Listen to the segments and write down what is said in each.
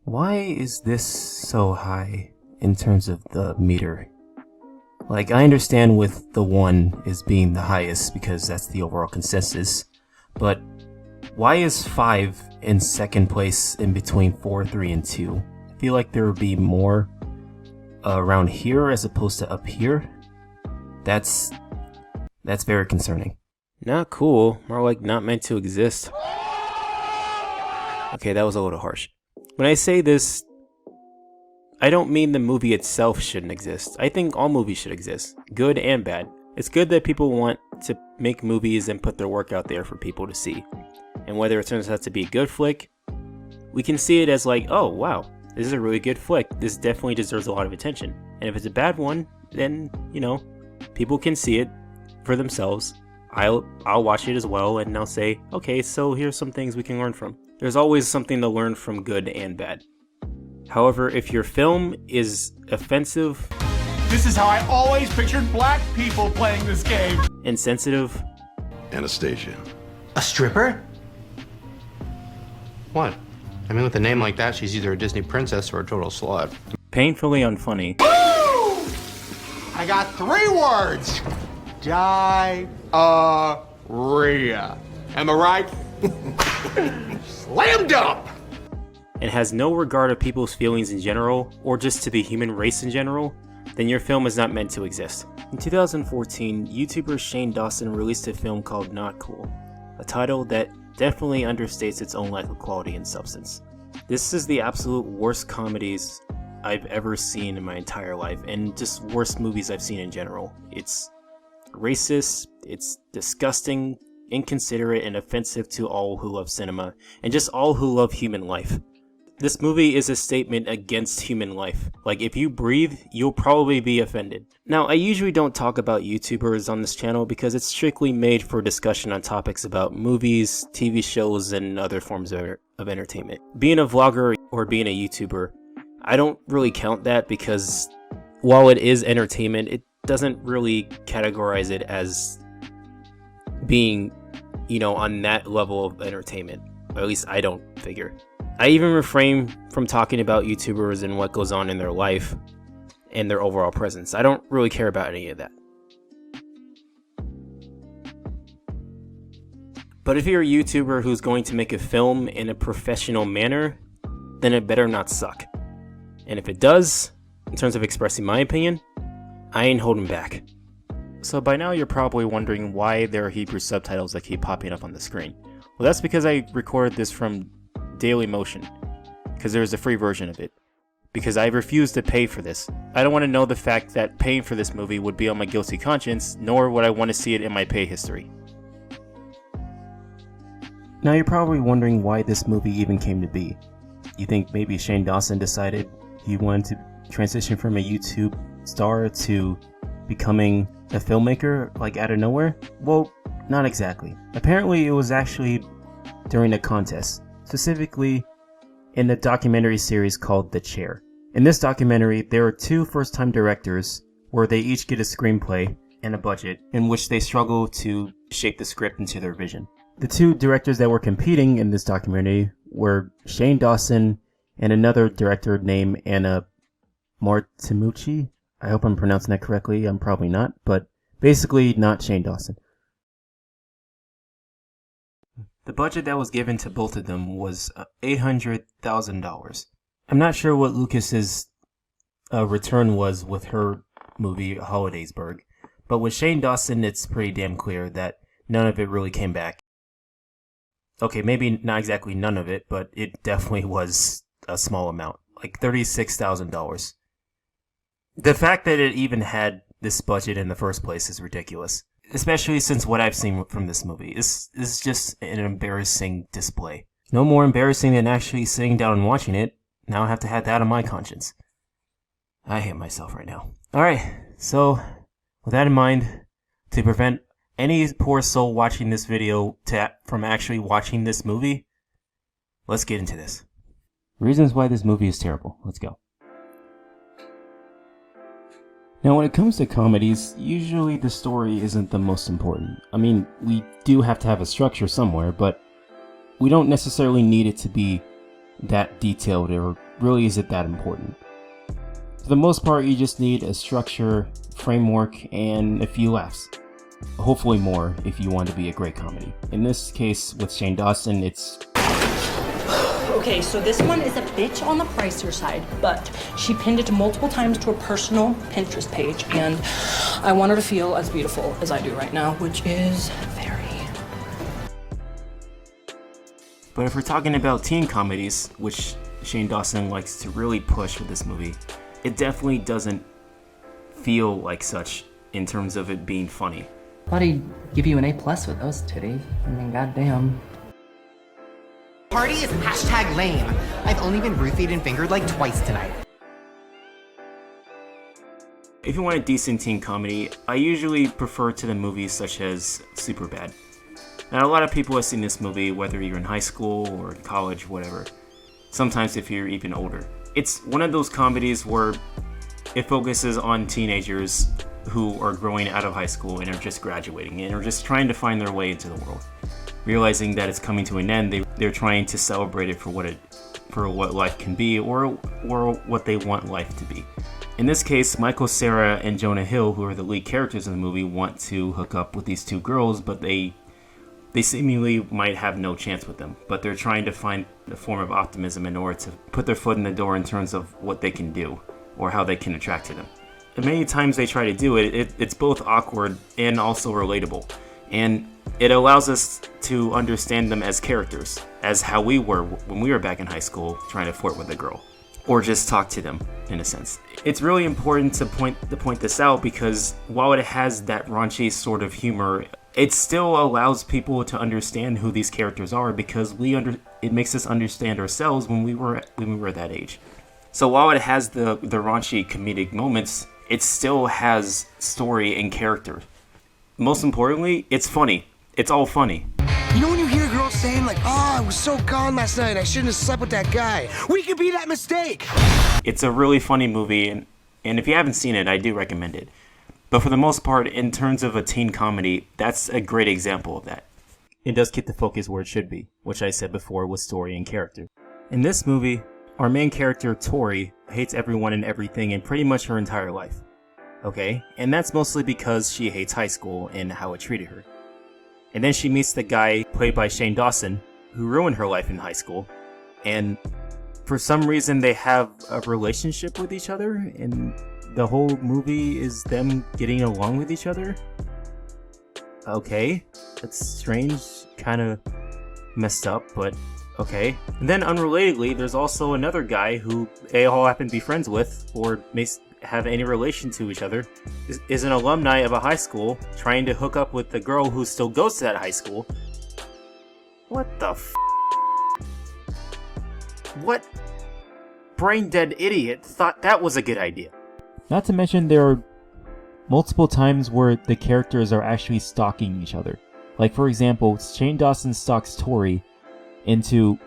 Why is this so high in terms of the meter? Like, I understand with the 1 is being the highest because that's the overall consensus, but why is 5 in second place in between 4, 3, and 2? I feel like there would be more around here as opposed to up here. That's very concerning. Not cool, more like not meant to exist. Okay, that was a little harsh. When I say this, I don't mean the movie itself shouldn't exist. I think all movies should exist, good and bad. It's good that people want to make movies and put their work out there for people to see. And whether it turns out to be a good flick, we can see it as like, oh wow, this is a really good flick. This definitely deserves a lot of attention. And if it's a bad one, then, you know, people can see it for themselves. I'll watch it as well and I'll say, okay, so here's some things we can learn from. There's always something to learn from good and bad. However, if your film is offensive, this is how I always pictured black people playing this game. Insensitive. Anastasia. A stripper? What? I mean, with a name like that, she's either a Disney princess or a total slut. Painfully unfunny. Woo! I got 3 words. Diarrhea. Am I right? Slam dunk! And has no regard of people's feelings in general, or just to the human race in general, then your film is not meant to exist. In 2014, YouTuber Shane Dawson released a film called Not Cool, a title that definitely understates its own lack of quality and substance. This is the absolute worst comedies I've ever seen in my entire life, and just worst movies I've seen in general. It's racist, it's disgusting, inconsiderate, and offensive to all who love cinema, and just all who love human life. This movie is a statement against human life. Like, if you breathe, you'll probably be offended. Now, I usually don't talk about YouTubers on this channel because it's strictly made for discussion on topics about movies, TV shows, and other forms of entertainment. Being a vlogger or being a YouTuber, I don't really count that because while it is entertainment, it doesn't really categorize it as being, you know, on that level of entertainment. Or at least I don't figure. I even refrain from talking about YouTubers and what goes on in their life and their overall presence. I don't really care about any of that. But if you're a YouTuber who's going to make a film in a professional manner, then it better not suck. And if it does, in terms of expressing my opinion, I ain't holding back. So by now you're probably wondering why there are Hebrew subtitles that keep popping up on the screen. Well, that's because I recorded this from Daily Motion, because there is a free version of it. Because I refuse to pay for this. I don't want to know the fact that paying for this movie would be on my guilty conscience, nor would I want to see it in my pay history. Now you're probably wondering why this movie even came to be. You think maybe Shane Dawson decided he wanted to transition from a YouTube star to becoming a filmmaker, like out of nowhere? Well, not exactly. Apparently it was actually during a contest, specifically in the documentary series called The Chair. In this documentary, there are 2 first-time directors where they each get a screenplay and a budget in which they struggle to shape the script into their vision. The 2 directors that were competing in this documentary were Shane Dawson and another director named Anna Martimucci. I hope I'm pronouncing that correctly. I'm probably not, but basically not Shane Dawson. The budget that was given to both of them was $800,000. I'm not sure what Lucas's return was with her movie Holidaysburg, but with Shane Dawson, it's pretty damn clear that none of it really came back. Okay, maybe not exactly none of it, but it definitely was a small amount, like $36,000. The fact that it even had this budget in the first place is ridiculous. Especially since what I've seen from this movie. This is just an embarrassing display. No more embarrassing than actually sitting down and watching it. Now I have to have that on my conscience. I hate myself right now. Alright, so with that in mind, to prevent any poor soul watching this video from actually watching this movie, let's get into this. Reasons why this movie is terrible. Let's go. Now, when it comes to comedies, usually the story isn't the most important. I mean, we do have to have a structure somewhere, but we don't necessarily need it to be that detailed or really is it that important. For the most part, you just need a structure, framework, and a few laughs. Hopefully more if you want to be a great comedy. In this case, with Shane Dawson, it's... Okay, so this one is a bitch on the pricier side, but she pinned it multiple times to her personal Pinterest page, and I want her to feel as beautiful as I do right now, which is very... But if we're talking about teen comedies, which Shane Dawson likes to really push with this movie, it definitely doesn't feel like such in terms of it being funny. Thought he'd give you an A+ with those titties. I mean, goddamn. Party is hashtag lame. I've only been roofied and fingered like twice tonight. If you want a decent teen comedy, I usually prefer to the movies such as Superbad. Now, a lot of people have seen this movie, whether you're in high school or in college, whatever. Sometimes if you're even older. It's one of those comedies where it focuses on teenagers who are growing out of high school and are just graduating and are just trying to find their way into the world. Realizing that it's coming to an end, they're trying to celebrate it for what life can be or what they want life to be. In this case, Michael Cera and Jonah Hill, who are the lead characters in the movie, want to hook up with these two girls, but they seemingly might have no chance with them. But they're trying to find a form of optimism in order to put their foot in the door in terms of what they can do or how they can attract to them. And many times they try to do it, it's both awkward and also relatable. And it allows us to understand them as characters, as how we were when we were back in high school trying to flirt with a girl. Or just talk to them, in a sense. It's really important to point this out because while it has that raunchy sort of humor, it still allows people to understand who these characters are because it makes us understand ourselves when we were that age. So while it has the raunchy comedic moments, it still has story and character. Most importantly, it's funny. It's all funny. You know when you hear girls saying like, "Oh, I was so gone last night, I shouldn't have slept with that guy." We could be that mistake. It's a really funny movie, and if you haven't seen it, I do recommend it. But for the most part, in terms of a teen comedy, that's a great example of that. It does keep the focus where it should be, which I said before was story and character. In this movie, our main character, Tori, hates everyone and everything in pretty much her entire life. Okay? And that's mostly because she hates high school and how it treated her. And then she meets the guy played by Shane Dawson, who ruined her life in high school. And for some reason, they have a relationship with each other, and the whole movie is them getting along with each other. Okay, that's strange, kind of messed up, but okay. And then unrelatedly, there's also another guy who they all happen to be friends with, or may have any relation to each other, is an alumni of a high school trying to hook up with the girl who still goes to that high school. What the f***? What brain-dead idiot thought that was a good idea? Not to mention there are multiple times where the characters are actually stalking each other. Like for example, Shane Dawson stalks Tori into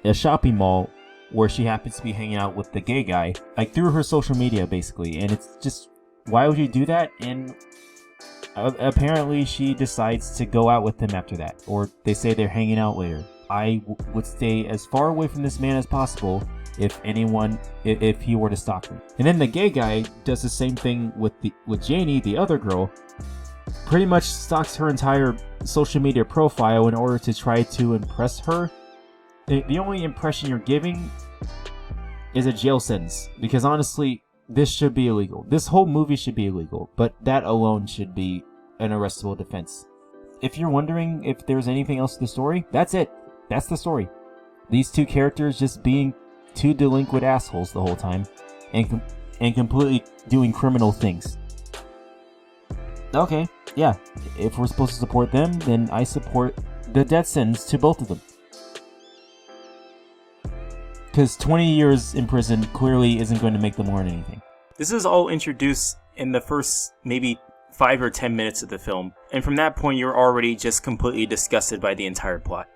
a shopping mall where she happens to be hanging out with the gay guy, like through her social media basically, and it's just, why would you do that? And apparently she decides to go out with him after that, or they say they're hanging out later. I would stay as far away from this man as possible if he were to stalk me. And then the gay guy does the same thing with Janie, the other girl, pretty much stalks her entire social media profile in order to try to impress her. The only impression you're giving is a jail sentence, because honestly, this should be illegal. This whole movie should be illegal, but that alone should be an arrestable defense. If you're wondering if there's anything else to the story, that's it. That's the story. These two characters just being two delinquent assholes the whole time, and completely doing criminal things. Okay, yeah, if we're supposed to support them, then I support the death sentence to both of them. Because 20 years in prison clearly isn't going to make them learn anything. This is all introduced in the first maybe 5 or 10 minutes of the film, and from that point you're already just completely disgusted by the entire plot.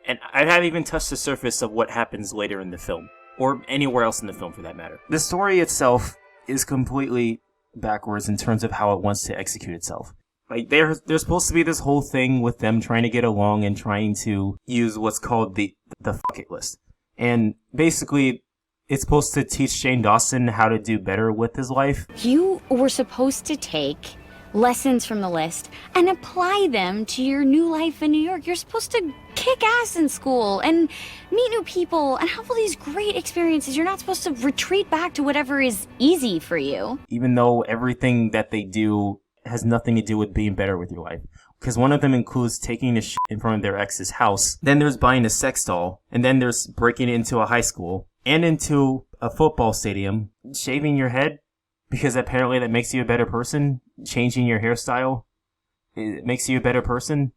And I haven't even touched the surface of what happens later in the film, or anywhere else in the film for that matter. The story itself is completely backwards in terms of how it wants to execute itself. Like, there's supposed to be this whole thing with them trying to get along and trying to use what's called the fuck it list. And basically, it's supposed to teach Shane Dawson how to do better with his life. You were supposed to take lessons from the list and apply them to your new life in New York. You're supposed to kick ass in school and meet new people and have all these great experiences. You're not supposed to retreat back to whatever is easy for you. Even though everything that they do has nothing to do with being better with your life. Because one of them includes taking a shit in front of their ex's house. Then there's buying a sex doll. And then there's breaking into a high school and into a football stadium. Shaving your head, because apparently that makes you a better person. Changing your hairstyle, it makes you a better person.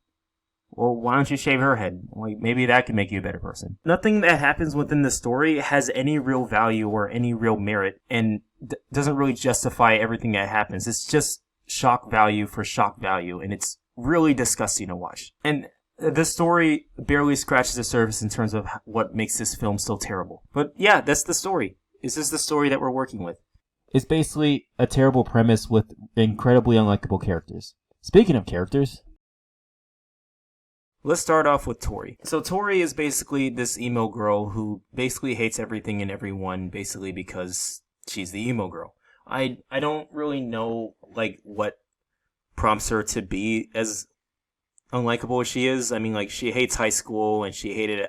Well, why don't you shave her head? Like, maybe that can make you a better person. Nothing that happens within the story has any real value or any real merit, and doesn't really justify everything that happens. It's just shock value for shock value, and it's really disgusting to watch. And the story barely scratches the surface in terms of what makes this film so terrible. But yeah, that's the story. This is the story that we're working with. It's basically a terrible premise with incredibly unlikable characters. Speaking of characters, let's start off with Tori. So Tori is basically this emo girl who basically hates everything and everyone, basically because she's the emo girl. I don't really know like what prompts her to be as unlikable as she is. I mean, like, she hates high school and she hated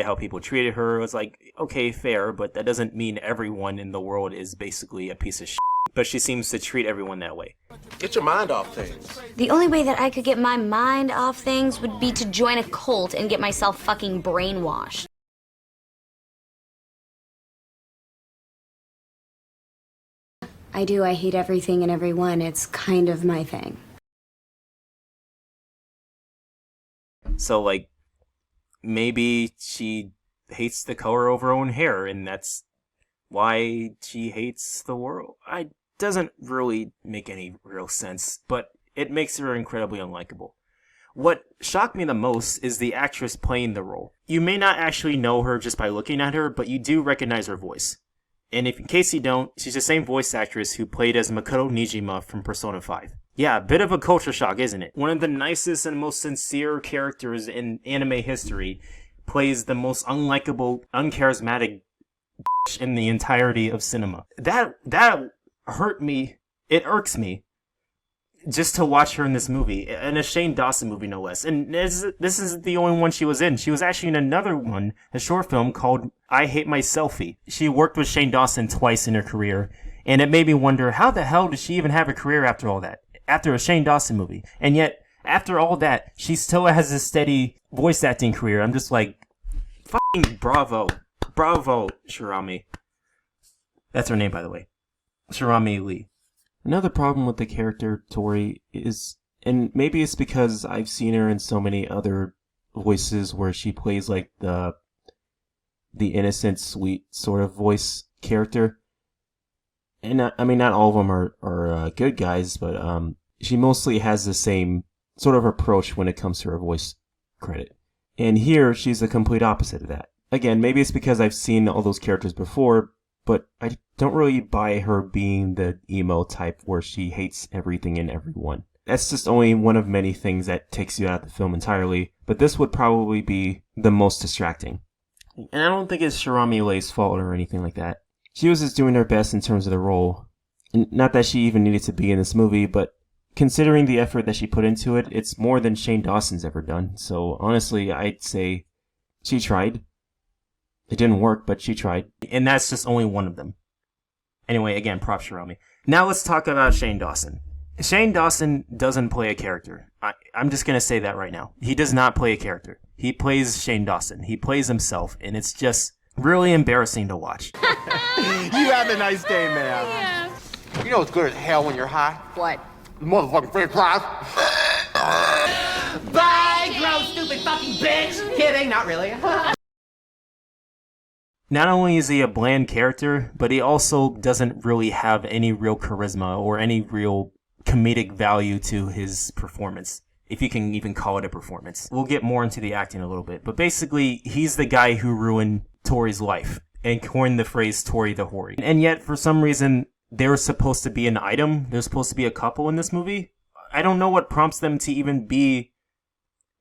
how people treated her. It was like, okay, fair, but that doesn't mean everyone in the world is basically a piece of shit. But she seems to treat everyone that way. Get your mind off things. The only way that I could get my mind off things would be to join a cult and get myself fucking brainwashed. I hate everything and everyone. It's kind of my thing. So, like, maybe she hates the color of her own hair, and that's why she hates the world. It doesn't really make any real sense, but it makes her incredibly unlikable. What shocked me the most is the actress playing the role. You may not actually know her just by looking at her, but you do recognize her voice. And if in case you don't, she's the same voice actress who played as Makoto Nijima from Persona 5. Yeah, a bit of a culture shock, isn't it? One of the nicest and most sincere characters in anime history plays the most unlikable, uncharismatic in the entirety of cinema. That hurt me. It irks me just to watch her in this movie, in a Shane Dawson movie, no less. And this isn't the only one she was in. She was actually in another one, a short film called I Hate My Selfie. She worked with Shane Dawson twice in her career, and it made me wonder, how the hell did she even have a career after all that? After a Shane Dawson movie. And yet, after all that, she still has a steady voice acting career. I'm just like, fucking bravo. Bravo, Shirami. That's her name, by the way. Shirami Lee. Another problem with the character Tori is, and maybe it's because I've seen her in so many other voices where she plays like the innocent, sweet sort of voice character. And I mean, not all of them are good guys, but she mostly has the same sort of approach when it comes to her voice credit. And here, she's the complete opposite of that. Again, maybe it's because I've seen all those characters before, but I don't really buy her being the emo type where she hates everything and everyone. That's just only one of many things that takes you out of the film entirely, but this would probably be the most distracting. And I don't think it's Shirami Lei's fault or anything like that. She was just doing her best in terms of the role. And not that she even needed to be in this movie, but considering the effort that she put into it, it's more than Shane Dawson's ever done. So honestly, I'd say she tried. It didn't work, but she tried. And that's just only one of them. Anyway, again, props Shirami. Now let's talk about Shane Dawson. Shane Dawson doesn't play a character. I'm just going to say that right now. He does not play a character. He plays Shane Dawson. He plays himself, and it's just really embarrassing to watch. You have a nice day, man. Yeah. You know it's good as hell when you're high? What? Motherfucking french fries. Bye, gross, stupid fucking bitch! Kidding, not really. Not only is he a bland character, but he also doesn't really have any real charisma or any real comedic value to his performance, if you can even call it a performance. We'll get more into the acting a little bit, but basically, he's the guy who ruined Tori's life and coined the phrase Tori the Hoary. And yet, for some reason, they were supposed to be an item. They're supposed to be a couple in this movie. I don't know what prompts them to even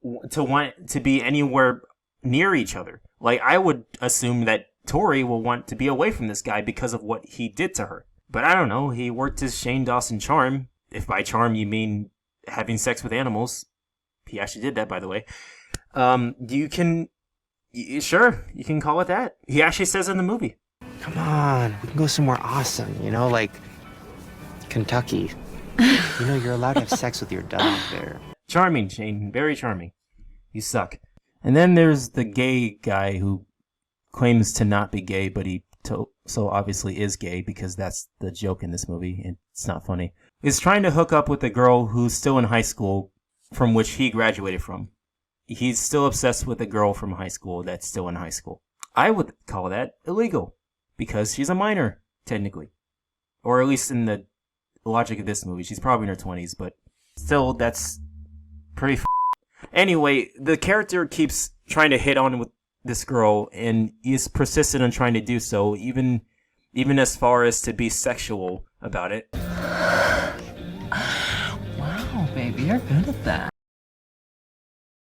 want to be anywhere near each other. Like, I would assume that Tori will want to be away from this guy because of what he did to her. But I don't know, he worked his Shane Dawson charm. If by charm you mean having sex with animals. He actually did that, by the way. Sure, you can call it that. He actually says in the movie. Come on, we can go somewhere awesome, you know, like Kentucky. You know, you're allowed to have sex with your dog there. Charming, Shane. Very charming. You suck. And then there's the gay guy who claims to not be gay, but he so obviously is gay because that's the joke in this movie. It's not funny. He's trying to hook up with a girl who's still in high school from which he graduated from. He's still obsessed with a girl from high school that's still in high school. I would call that illegal because she's a minor, technically. Or at least in the logic of this movie. She's probably in her 20s, but still, that's pretty Anyway, the character keeps trying to hit on with this girl, and he's persistent on trying to do so, even as far as to be sexual about it. Wow, baby, you're good at that.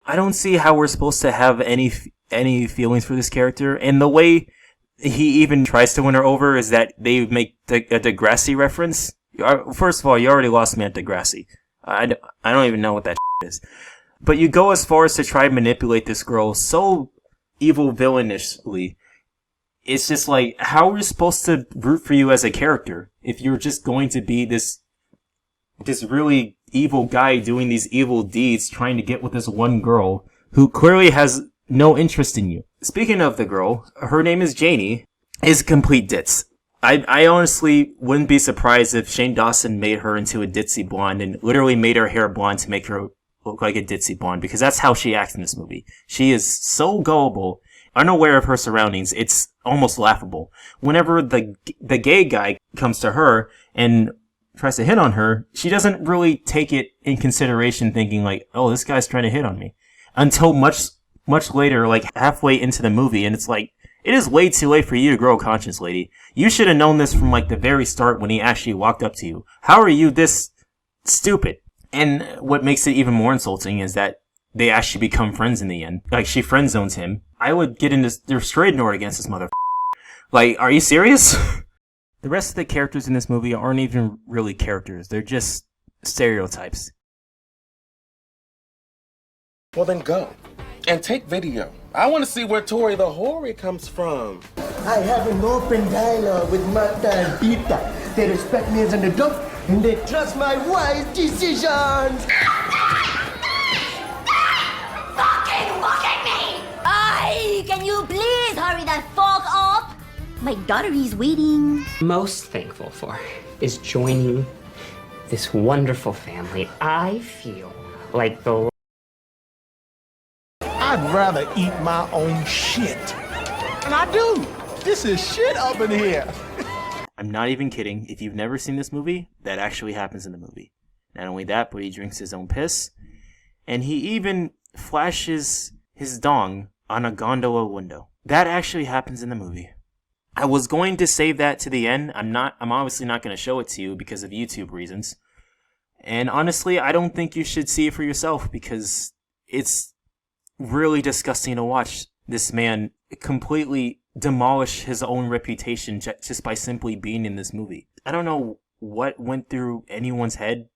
I don't see how we're supposed to have any feelings for this character, and the way he even tries to win her over is that they make a Degrassi reference. First of all, you already lost me at Degrassi. I don't even know what that is. But you go as far as to try and manipulate this girl so evil villainously. It's just like, how are we supposed to root for you as a character if you're just going to be this really evil guy doing these evil deeds trying to get with this one girl who clearly has no interest in you? Speaking of the girl, her name is Janie, is a complete ditz. I honestly wouldn't be surprised if Shane Dawson made her into a ditzy blonde and literally made her hair blonde to make her look like a ditzy blonde, because that's how she acts in this movie. She is so gullible, unaware of her surroundings, it's almost laughable. Whenever the gay guy comes to her and tries to hit on her, she doesn't really take it in consideration, thinking like, oh, this guy's trying to hit on me. Until much later, like halfway into the movie, and it's like, it is way too late for you to grow a conscience, lady. You should have known this from like the very start when he actually walked up to you. How are you this stupid? And what makes it even more insulting is that they actually become friends in the end. Like, she friend zones him. I would get into restraining order against this mother. Like, are you serious? The rest of the characters in this movie aren't even really characters. They're just stereotypes. Well, then go. And take video. I want to see where Tori the Hoary comes from. I have an open dialogue with Martha and Peter. They respect me as an adult, and they trust my wise decisions. Fucking look at me! Ay, can you please hurry that fuck up? My daughter is waiting. Most thankful for is joining this wonderful family. I feel like the I'd rather eat my own shit. And I do. This is shit up in here. I'm not even kidding. If you've never seen this movie, that actually happens in the movie. Not only that, but he drinks his own piss. And he even flashes his dong on a gondola window. That actually happens in the movie. I was going to save that to the end. I'm obviously not going to show it to you because of YouTube reasons. And honestly, I don't think you should see it for yourself because it's really disgusting to watch this man completely demolish his own reputation just by simply being in this movie. I don't know what went through anyone's head,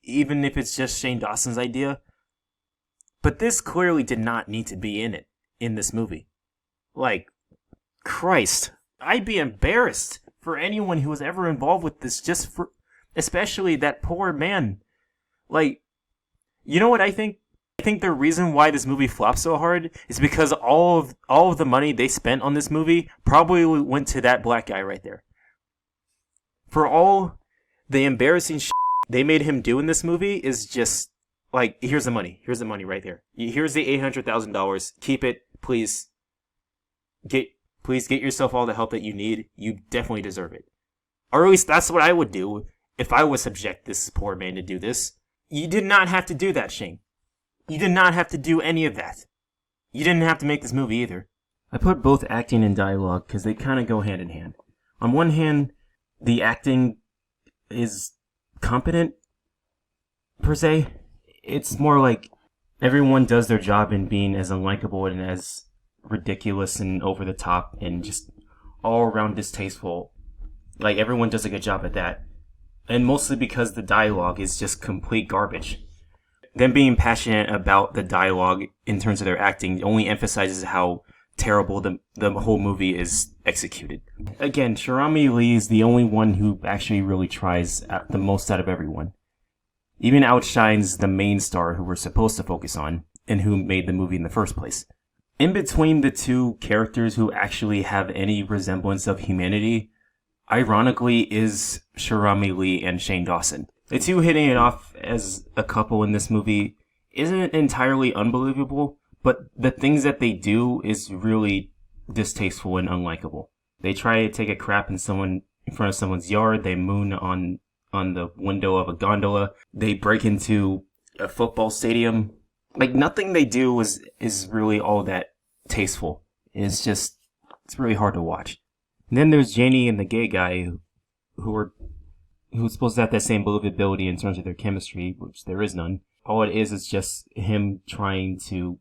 even if it's just Shane Dawson's idea, but this clearly did not need to be in this movie. Like, Christ, I'd be embarrassed for anyone who was ever involved with this, especially that poor man. Like, you know what I think? I think the reason why this movie flopped so hard is because all of the money they spent on this movie probably went to that black guy right there. For all the embarrassing shit they made him do in this movie is just like, here's the money right there. Here's the $800,000. Keep it, please. Please get yourself all the help that you need. You definitely deserve it. Or at least that's what I would do if I would subject this poor man to do this. You did not have to do that, Shane. You did not have to do any of that. You didn't have to make this movie either. I put both acting and dialogue because they kind of go hand in hand. On one hand, the acting is competent, per se. It's more like everyone does their job in being as unlikable and as ridiculous and over the top and just all around distasteful. Like, everyone does a good job at that. And mostly because the dialogue is just complete garbage. Them being passionate about the dialogue in terms of their acting only emphasizes how terrible the whole movie is executed. Again, Sharami Lee is the only one who actually really tries the most out of everyone. Even outshines the main star who we're supposed to focus on, and who made the movie in the first place. In between the two characters who actually have any resemblance of humanity, ironically, is Sharami Lee and Shane Dawson. The two hitting it off as a couple in this movie isn't entirely unbelievable, but the things that they do is really distasteful and unlikable. They try to take a crap in front of someone's yard, they moon on the window of a gondola, they break into a football stadium. Like, nothing they do is really all that tasteful. It's really hard to watch. And then there's Janie and the gay guy who's supposed to have that same believability in terms of their chemistry, which there is none. All it is just him trying to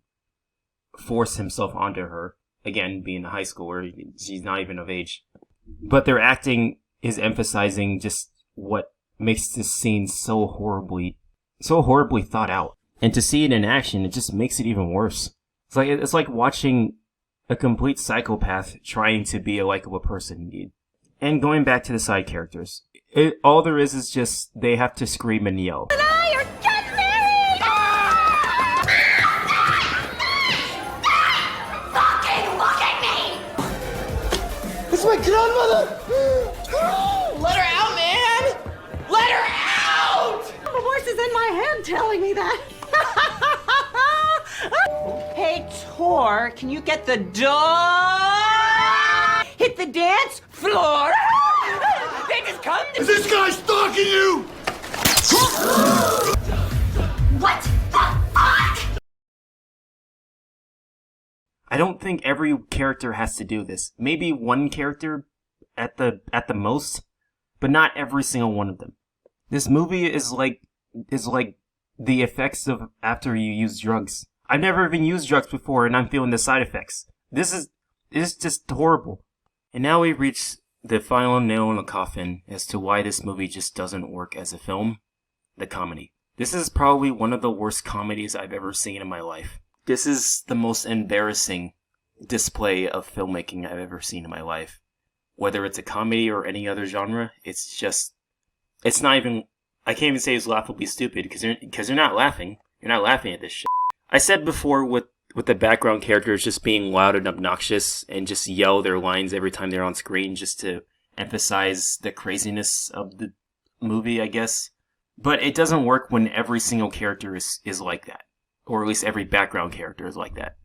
force himself onto her. Again, being a high schooler, she's not even of age. But their acting is emphasizing just what makes this scene so horribly thought out. And to see it in action, it just makes it even worse. It's like watching a complete psychopath trying to be a likable person. And going back to the side characters, all there is just they have to scream and yell. It's my grandmother! Let her out, man! Let her out! The voice is in my head telling me that. Hey, Tor, can you get the door? Hit the dance floor? They just come to... Is this guy stalking you? What the fuck? I don't think every character has to do this. Maybe one character at the most, but not every single one of them. This movie is like the effects of after you use drugs. I've never even used drugs before, and I'm feeling the side effects. It's just horrible. And now we reach the final nail in the coffin as to why this movie just doesn't work as a film: the comedy. This is probably one of the worst comedies I've ever seen in my life. This is the most embarrassing display of filmmaking I've ever seen in my life. Whether it's a comedy or any other genre, it's not even, I can't even say it's laughably stupid, because you're not laughing. You're not laughing at this shit. I said before with the background characters just being loud and obnoxious and just yell their lines every time they're on screen just to emphasize the craziness of the movie, I guess. But it doesn't work when every single character is like that. Or at least every background character is like that.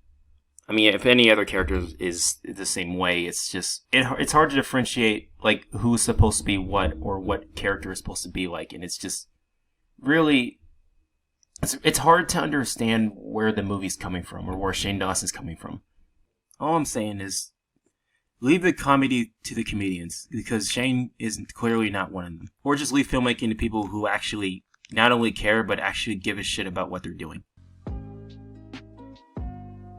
I mean, if any other character is the same way, it's just... It's hard to differentiate, like, who's supposed to be what, or what character is supposed to be like, and it's just really... It's hard to understand where the movie's coming from, or where Shane Dawson's coming from. All I'm saying is, leave the comedy to the comedians, because Shane is clearly not one of them. Or just leave filmmaking to people who actually not only care, but actually give a shit about what they're doing.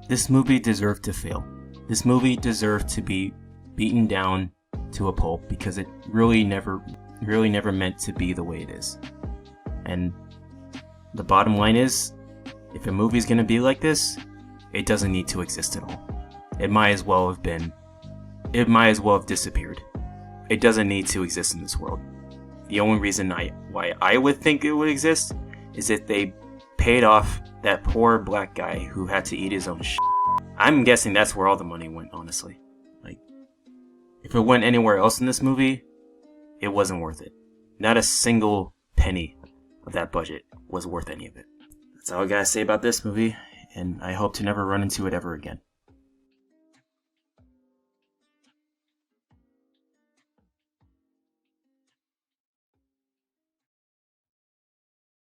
This movie deserved to fail. This movie deserved to be beaten down to a pulp because it really never meant to be the way it is. And the bottom line is, if a movie's gonna be like this, it doesn't need to exist at all. It might as well have disappeared. It doesn't need to exist in this world. The only reason why I would think it would exist is if they paid off that poor black guy who had to eat his own shit. I'm guessing that's where all the money went, honestly. Like, if it went anywhere else in this movie, it wasn't worth it. Not a single penny of that budget was worth any of it. That's all I gotta say about this movie, and I hope to never run into it ever again.